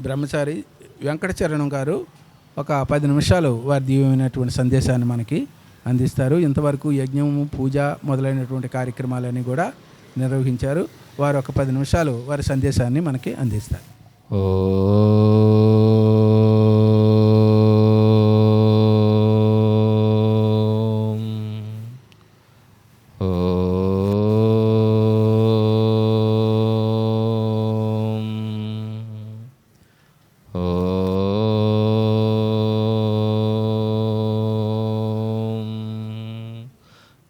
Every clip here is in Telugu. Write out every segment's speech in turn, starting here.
బ్రహ్మచారి వెంకటచరణం గారు ఒక 10 నిమిషాలు వారి దివ్యమైనటువంటి సందేశాన్ని మనకి అందిస్తారు. ఇంతవరకు యజ్ఞము, పూజ మొదలైనటువంటి కార్యక్రమాలన్నీ కూడా నిర్వహించారు. వారు ఒక 10 నిమిషాలు వారి సందేశాన్ని మనకి అందిస్తారు.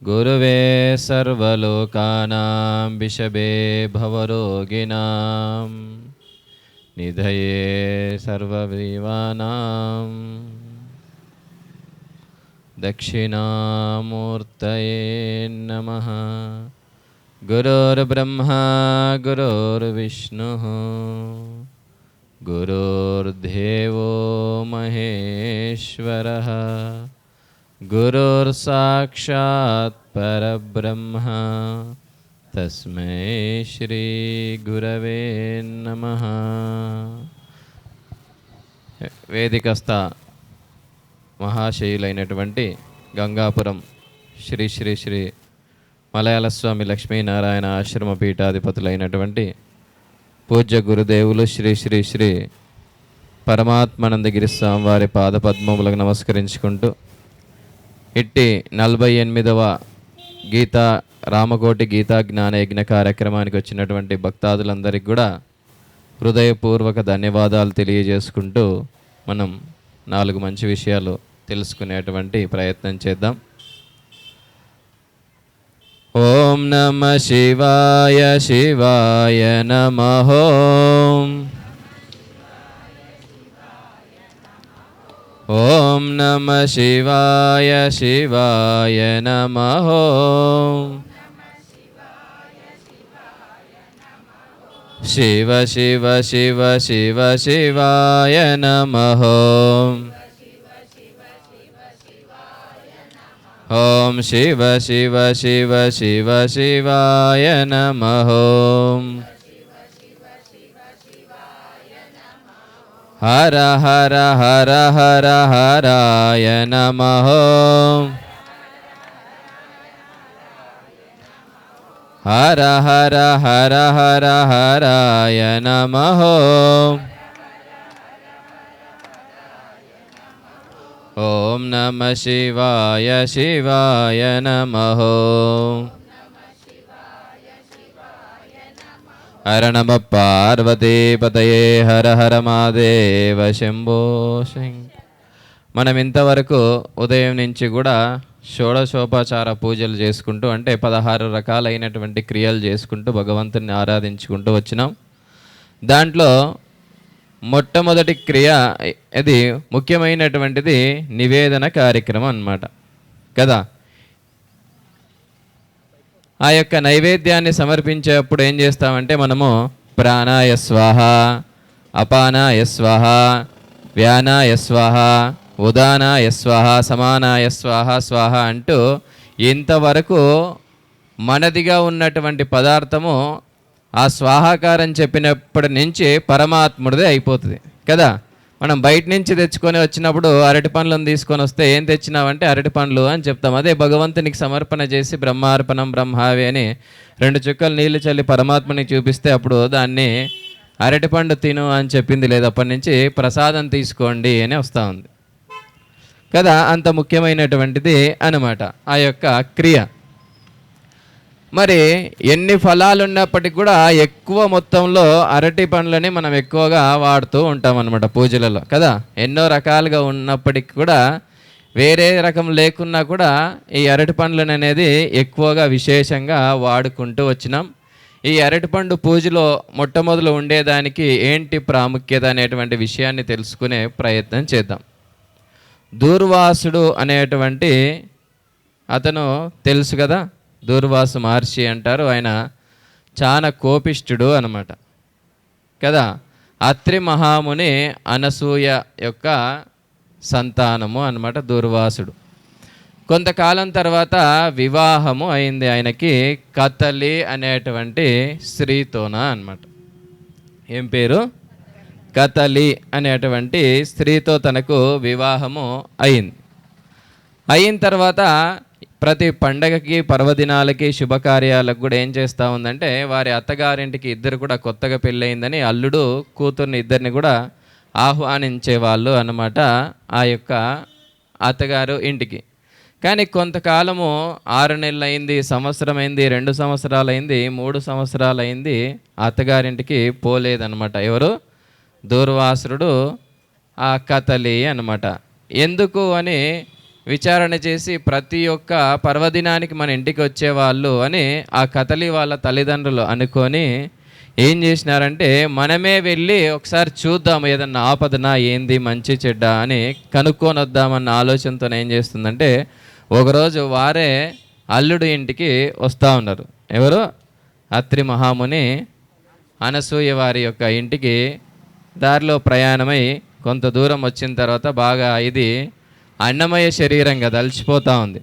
गुरुवे सर्वलोकानां विषभे भवरोगिणां निधये सर्वजीवानां दक्षिणामूर्तये नमः। गुरुर्ब्रह्मा गुरुर्विष्णुः गुरुर्देवो महेश्वरः गुरुर्साक्षात् परब्रह्म तस्मै श्री गुरवे नमः। వేదికస్థ మహాశయులైనటువంటి గంగాపురం శ్రీ శ్రీ శ్రీ మలయాళ స్వామి లక్ష్మీనారాయణ ఆశ్రమ పీఠాధిపతులైనటువంటి పూజ్య గురుదేవులు శ్రీ శ్రీ శ్రీ పరమాత్మానందగిరి స్వామి వారి పాదపద్మములకు నమస్కరించుకుంటూ ఇట్టి 48వ గీతా రామకోటి గీతా జ్ఞాన యజ్ఞ కార్యక్రమానికి వచ్చినటువంటి భక్తాదులందరికీ కూడా హృదయపూర్వక ధన్యవాదాలు తెలియజేసుకుంటూ మనం 4 మంచి విషయాలు తెలుసుకునేటువంటి ప్రయత్నం చేద్దాం. ఓం నమః శివాయ శివాయ నమః. ఓం నమః శివాయ శివాయ నమః. శివ శివ శివ శివ శివాయ నమః. ఓం శివ శివ శివ శివ శివాయ నమః. హర హర హర హర హరాయ నమః. హర హర హర హర హరాయ నమః. ఓం నమః శివాయ శివాయ నమః. హర నమ పార్వతీపతయే హర హర మహాదేవ శంభో శంకర. మనం ఇంతవరకు ఉదయం నుంచి కూడా షోడశోపచార పూజలు చేసుకుంటూ, అంటే 16 రకాలైనటువంటి క్రియలు చేసుకుంటూ భగవంతుని ఆరాధించుకుంటూ వచ్చినాం. దాంట్లో మొట్టమొదటి క్రియ, ఇది ముఖ్యమైనటువంటిది, నివేదన కార్యక్రమం అన్నమాట కదా. ఆ యొక్క నైవేద్యాన్ని సమర్పించేటప్పుడు ఏం చేస్తామంటే మనము ప్రాణాయ స్వాహ, అపానాయ స్వాహ, వ్యానాయ స్వాహ, ఉదానాయ స్వాహ, సమానాయ స్వాహ స్వాహ అంటూ ఇంతవరకు మనదిగా ఉన్నటువంటి పదార్థము ఆ స్వాహాకారం చెప్పినప్పటి నుంచి పరమాత్ముడిదే అయిపోతుంది కదా. మనం బయట నుంచి తెచ్చుకొని వచ్చినప్పుడు అరటి పండ్లను తీసుకొని వస్తే ఏం తెచ్చినావంటే అరటి పండ్లు అని చెప్తాం. అదే భగవంతునికి సమర్పణ చేసి బ్రహ్మార్పణం బ్రహ్మావి అని 2 చుక్కలు నీళ్లు చల్లి పరమాత్మని చూపిస్తే అప్పుడు దాన్ని అరటిపండు తిను అని చెప్పింది లేదు, అప్పటి నుంచి ప్రసాదం తీసుకోండి అని వస్తూ ఉంది కదా. అంత ముఖ్యమైనటువంటిది అన్నమాట ఆ యొక్క క్రియ. మరి ఎన్ని ఫలాలు ఉన్నప్పటికీ కూడా ఎక్కువ మొత్తంలో అరటి పండ్లని మనం ఎక్కువగా వాడుతూ ఉంటాం అన్నమాట పూజలలో కదా. ఎన్నో రకాలుగా ఉన్నప్పటికీ కూడా వేరే రకం లేకున్నా కూడా ఈ అరటి పండ్లను అనేది ఎక్కువగా విశేషంగా వాడుకుంటూ వచ్చినాం. ఈ అరటిపండు పూజలో మొట్టమొదలు ఉండేదానికి ఏంటి ప్రాముఖ్యత అనేటువంటి విషయాన్ని తెలుసుకునే ప్రయత్నం చేద్దాం. దూర్వాసుడు అనేటువంటి అతను తెలుసు కదా, దూర్వాసు మహర్షి అంటారు. ఆయన చాలా కోపిష్ఠుడు అన్నమాట కదా. అత్రి మహాముని అనసూయ యొక్క సంతానము అన్నమాట దూర్వాసుడు. కొంతకాలం తర్వాత వివాహము అయింది ఆయనకి కతలి అనేటువంటి స్త్రీతోన అన్నమాట. ఏం పేరు? కతలి అనేటువంటి స్త్రీతో తనకు వివాహము అయింది. అయిన తర్వాత ప్రతి పండగకి, పర్వదినాలకి, శుభకార్యాలకు కూడా ఏం చేస్తూ ఉందంటే వారి అత్తగారింటికి ఇద్దరు కూడా కొత్తగా పెళ్ళయిందని అల్లుడు కూతుర్ని ఇద్దరిని కూడా ఆహ్వానించేవాళ్ళు అన్నమాట ఆ యొక్క అత్తగారు ఇంటికి. కానీ కొంతకాలము 6 నెలలు అయింది, సంవత్సరం అయింది, 2 సంవత్సరాలు అయింది, 3 సంవత్సరాలు అయింది, అత్తగారింటికి పోలేదన్నమాట. ఎవరు? దూర్వాసుడు ఆ కతలి అన్నమాట. ఎందుకు అని విచారణ చేసి ప్రతి ఒక్క పర్వదినానికి మన ఇంటికి వచ్చేవాళ్ళు అని ఆ కతలి వాళ్ళ తల్లిదండ్రులు అనుకొని ఏం చేసినారంటే మనమే వెళ్ళి ఒకసారి చూద్దాం ఏదన్నా ఆపదనా ఏంది మంచి చెడ్డ అని కనుక్కొని వద్దామన్న ఆలోచనతో ఏం చేస్తుందంటే ఒకరోజు వారే అల్లుడు ఇంటికి వస్తూ ఉన్నారు. ఎవరు? అత్రి మహాముని అనసూయ వారి యొక్క ఇంటికి దారిలో ప్రయాణమై కొంత దూరం వచ్చిన తర్వాత బాగా ఇది అన్నమయ శరీరంగా దలిచిపోతూ ఉంది.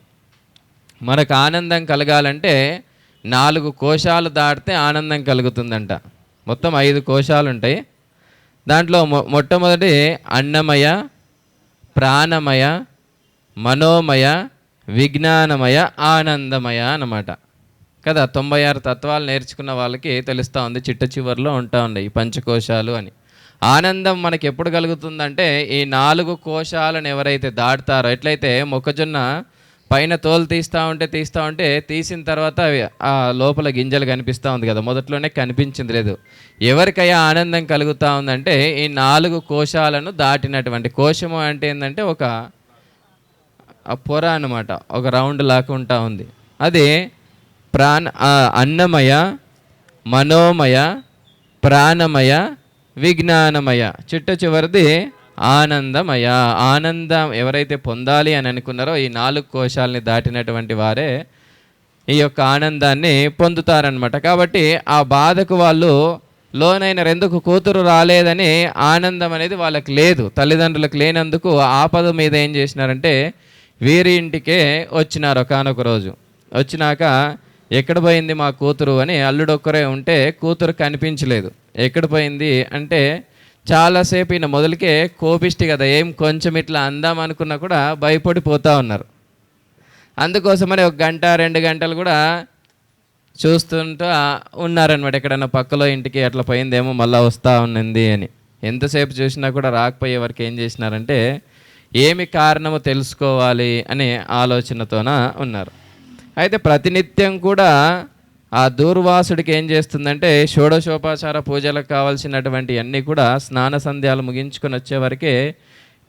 మనకు ఆనందం కలగాలంటే 4 కోశాలు దాటితే ఆనందం కలుగుతుందంట. మొత్తం 5 కోశాలు ఉంటాయి. దాంట్లో మొట్టమొదటి అన్నమయ, ప్రాణమయ, మనోమయ, విజ్ఞానమయ, ఆనందమయ అన్నమాట కదా. 96 తత్వాలు నేర్చుకున్న వాళ్ళకి తెలుస్తూ ఉంది, చిట్ట చివరిలో ఉంటా ఉన్నాయి ఈ పంచకోశాలు అని. ఆనందం మనకి ఎప్పుడు కలుగుతుందంటే ఈ 4 కోశాలను ఎవరైతే దాటుతారో, ఎట్లయితే మొక్కజొన్న పైన తోలు తీస్తూ ఉంటే తీసిన తర్వాత ఆ లోపల గింజలు కనిపిస్తూ ఉంది కదా, మొదట్లోనే కనిపించింది లేదు. ఎవరికైనా ఆనందం కలుగుతూ ఉందంటే ఈ 4 కోశాలను దాటినటువంటి. కోశము అంటే ఏంటంటే ఒక పొర అన్నమాట, ఒక రౌండ్ లాగా ఉంటా ఉంది. అది అన్నమయ, మనోమయ, ప్రాణమయ, విజ్ఞానమయ, చిట్ట చివరిది ఆనందమయ. ఆనందం ఎవరైతే పొందాలి అని అనుకున్నారో ఈ 4 కోశాలని దాటినటువంటి వారే ఈ యొక్క ఆనందాన్ని పొందుతారనమాట. కాబట్టి ఆ బాధకు వాళ్ళు లోనైన ఎందుకు కూతురు రాలేదని ఆనందం అనేది వాళ్ళకి లేదు, తల్లిదండ్రులకు లేనందుకు ఆపద మీద ఏం చేసినారంటే వీరి ఇంటికే వచ్చినారు. ఒకానొక రోజు వచ్చినాక ఎక్కడ పోయింది మా కూతురు అని అల్లుడు ఒక్కరే ఉంటే కూతురు కనిపించలేదు. ఎక్కడ పోయింది అంటే చాలాసేపు ఈయన మొదలుకే కోపిష్టి కదా, ఏం కొంచెం ఇట్లా అందాం అనుకున్నా కూడా భయపడిపోతూ ఉన్నారు. అందుకోసమని 1 గంట 2 గంటలు కూడా చూస్తుంటూ ఉన్నారనమాట. ఎక్కడన్నా పక్కలో ఇంటికి అట్లా పోయిందేమో మళ్ళీ వస్తూ ఉన్నది అని. ఎంతసేపు చూసినా కూడా రాకపోయే వరకు ఏం చేసినారంటే ఏమి కారణమో తెలుసుకోవాలి అనే ఆలోచనతోన ఉన్నారు. అయితే ప్రతినిత్యం కూడా ఆ దూర్వాసుడికి ఏం చేస్తుందంటే షోడశోపచార పూజలకు కావాల్సినటువంటి అన్నీ కూడా స్నాన సంధ్యాలు ముగించుకొని వచ్చేవరకే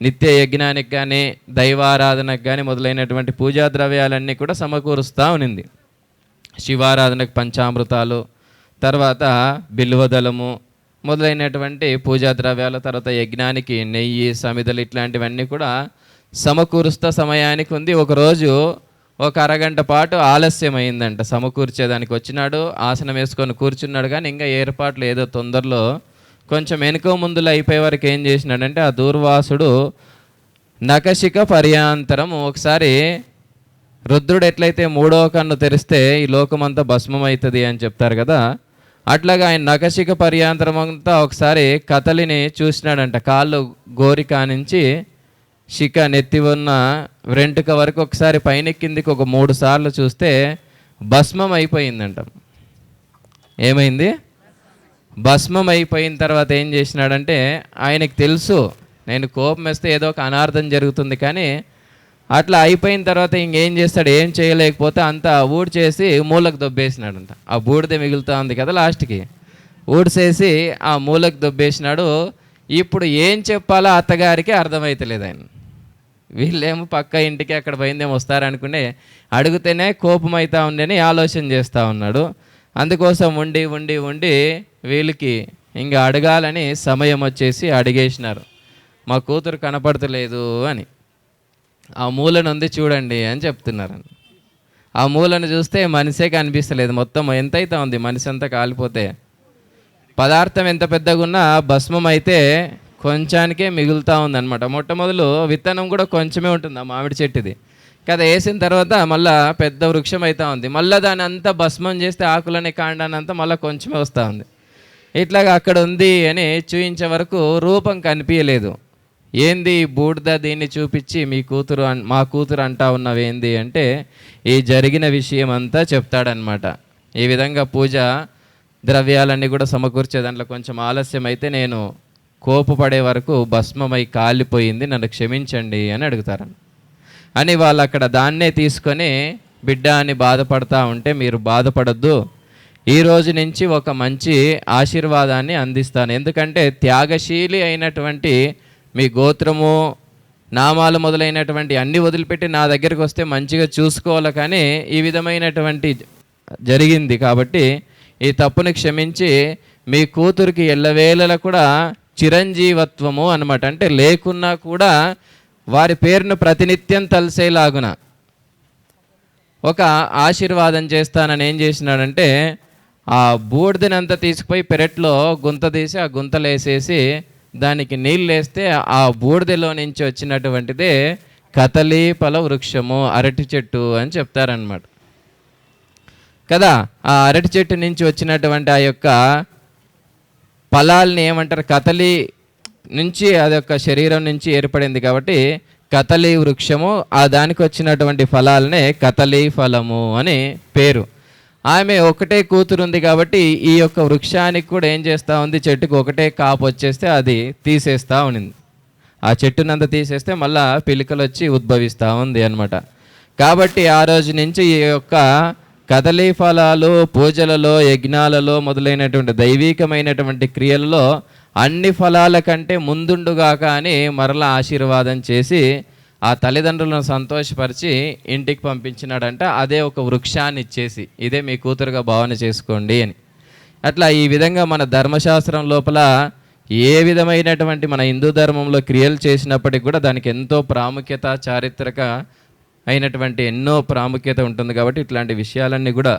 నిత్య యజ్ఞానికి కానీ దైవారాధనకు కానీ మొదలైనటువంటి పూజా ద్రవ్యాలన్నీ కూడా సమకూరుస్తూ ఉన్నింది. శివారాధనకు పంచామృతాలు, తర్వాత బిల్వదళము మొదలైనటువంటి పూజా ద్రవ్యాలు, తర్వాత యజ్ఞానికి నెయ్యి, సమిదలు ఇట్లాంటివన్నీ కూడా సమకూరుస్తా సమయానికి ఉంది. ఒకరోజు 1 అరగంట పాటు ఆలస్యం అయిందంట. సమకూర్చేదానికి వచ్చినాడు, ఆసనం వేసుకొని కూర్చున్నాడు, కానీ ఇంకా ఏర్పాట్లు ఏదో తొందరలో కొంచెం వెనుక ముందులో అయిపోయే వరకు ఏం చేసినాడంటే ఆ దూర్వాసుడు నఖశిఖ పర్యాంతరం ఒకసారి రుద్రుడు ఎట్లయితే 3వ కన్ను తెరిస్తే ఈ లోకమంతా భస్మం అవుతుంది అని చెప్తారు కదా, అట్లాగా ఆయన నఖశిఖ పర్యాంతరం అంతా ఒకసారి కతలిని చూసినాడంట. కాళ్ళు గోరికా నుంచి శిఖ నెత్తి ఉన్న వెంట్రుక వరకు ఒకసారి పైన కిందికి ఒక 3 సార్లు చూస్తే భస్మం అయిపోయిందంట. ఏమైంది? భస్మం అయిపోయిన తర్వాత ఏం చేసినాడంటే ఆయనకు తెలుసు నేను కోపం వేస్తే ఏదో ఒక అనార్థం జరుగుతుంది, కానీ అట్లా అయిపోయిన తర్వాత ఇంకేం చేస్తాడు, ఏం చేయలేకపోతే అంతా ఊడ్చేసి మూలకు దొబ్బేసినాడంట. ఆ బూడిద మిగులుతూ ఉంది కదా, లాస్ట్కి ఊడ్చేసి ఆ మూలకు దొబ్బేసినాడు. ఇప్పుడు ఏం చెప్పాలో అత్తగారికి అర్థమవుతలేదు. ఆయన వీళ్ళేమో పక్క ఇంటికి అక్కడ పోయిందేమో వస్తారనుకునే అడిగితేనే కోపం అవుతా ఉండని ఆలోచన చేస్తూ ఉన్నాడు. అందుకోసం ఉండి ఉండి ఉండి వీళ్ళకి ఇంకా అడగాలని సమయం వచ్చేసి అడిగేసినారు, మా కూతురు కనపడతలేదు అని. ఆ మూలను ఉంది చూడండి అని చెప్తున్నారు. ఆ మూలను చూస్తే మనిషే కనిపిస్తలేదు, మొత్తం ఎంతైతే ఉంది మనిషి అంతా కాలిపోతే. పదార్థం ఎంత పెద్దగా ఉన్నా భస్మం అయితే కొంచానికే మిగులుతూ ఉందన్నమాట. మొట్టమొదలు విత్తనం కూడా కొంచెమే ఉంటుంది ఆ మామిడి చెట్టుది కదా, వేసిన తర్వాత మళ్ళీ పెద్ద వృక్షం అవుతూ ఉంది. మళ్ళీ దాన్ని అంతా భస్మం చేస్తే ఆకులని కాండాన్ని అంతా మళ్ళీ కొంచెమే వస్తూ ఉంది. ఇట్లాగా అక్కడ ఉంది అని చూయించే వరకు రూపం కనిపించలేదు. ఏంది బూడిద, దీన్ని చూపించి మా కూతురు అంటా ఉన్నవేంది అంటే ఈ జరిగిన విషయం అంతా చెప్తాడనమాట. ఈ విధంగా పూజ ద్రవ్యాలన్నీ కూడా సమకూర్చే దాంట్లో కొంచెం ఆలస్యం అయితే నేను కోపపడే వరకు భస్మమై కాలిపోయింది, నన్ను క్షమించండి అని అడుగుతారు. అని వాళ్ళు అక్కడ దాన్నే తీసుకొని బిడ్డ అని బాధపడతా ఉంటే, మీరు బాధపడద్దు, ఈ రోజు నుంచి ఒక మంచి ఆశీర్వాదాన్ని అందిస్తాను. ఎందుకంటే త్యాగశీలి అయినటువంటి మీ గోత్రము, నామాలు మొదలైనటువంటి అన్ని వదిలిపెట్టి నా దగ్గరికి వస్తే మంచిగా చూసుకోవాలి, కానీ ఈ విధమైనటువంటి జరిగింది కాబట్టి ఈ తప్పుని క్షమించి మీ కూతురికి ఎల్లవేళలా కూడా చిరంజీవత్వము అన్నమాట, అంటే లేకున్నా కూడా వారి పేరును ప్రతినిత్యం తలసేలాగున ఒక ఆశీర్వాదం చేస్తానని ఏం చేసినాడంటే ఆ బూడిదనంతా తీసుకుపోయి పెరట్లో గుంత తీసి ఆ గుంతలు వేసేసి దానికి నీళ్ళు వేస్తే ఆ బూడిదలో నుంచి వచ్చినటువంటిదే కదలీఫల వృక్షము, అరటి చెట్టు అని చెప్తారనమాట కదా. ఆ అరటి చెట్టు నుంచి వచ్చినటువంటి ఆ యొక్క ఫలాల్ని ఏమంటారు, కదలి నుంచి అదొక శరీరం నుంచి ఏర్పడింది కాబట్టి కదలి వృక్షము, ఆ దానికి వచ్చినటువంటి ఫలాలనే కదలి ఫలము అని పేరు. ఆమె ఒకటే కూతురు ఉంది కాబట్టి ఈ యొక్క వృక్షానికి కూడా ఏం చేస్తూ ఉంది, చెట్టుకు ఒకటే కాపు వచ్చేస్తే అది తీసేస్తూ ఉన్నింది. ఆ చెట్టునంతా తీసేస్తే మళ్ళా పిలికలు వచ్చి ఉద్భవిస్తూ ఉంది అనమాట. కాబట్టి ఆ రోజు నుంచి ఈ యొక్క కదలీ ఫలాలు పూజలలో, యజ్ఞాలలో మొదలైనటువంటి దైవీకమైనటువంటి క్రియలలో అన్ని ఫలాల కంటే ముందుండుగా కానీ మరలా ఆశీర్వాదం చేసి ఆ తల్లిదండ్రులను సంతోషపరిచి ఇంటికి పంపించినాడంట. అదే ఒక వృక్షాన్ని ఇచ్చేసి ఇదే మీ కూతురుగా భావన చేసుకోండి అని. అట్లా ఈ విధంగా మన ధర్మశాస్త్రం లోపల ఏ విధమైనటువంటి మన హిందూ ధర్మంలో క్రియలు చేసినప్పటికి కూడా దానికి ఎంతో ప్రాముఖ్యత, చారిత్రక అయినటువంటి ఎన్నో ప్రాముఖ్యత ఉంటుంది. కాబట్టి ఇట్లాంటి విషయాలన్నీ కూడా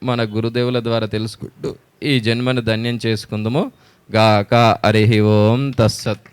మన గురుదేవుల ద్వారా తెలుసుకుంటూ ఈ జన్మను ధన్యం చేసుకుందాము గాక. హరి ఓం తస్సత్.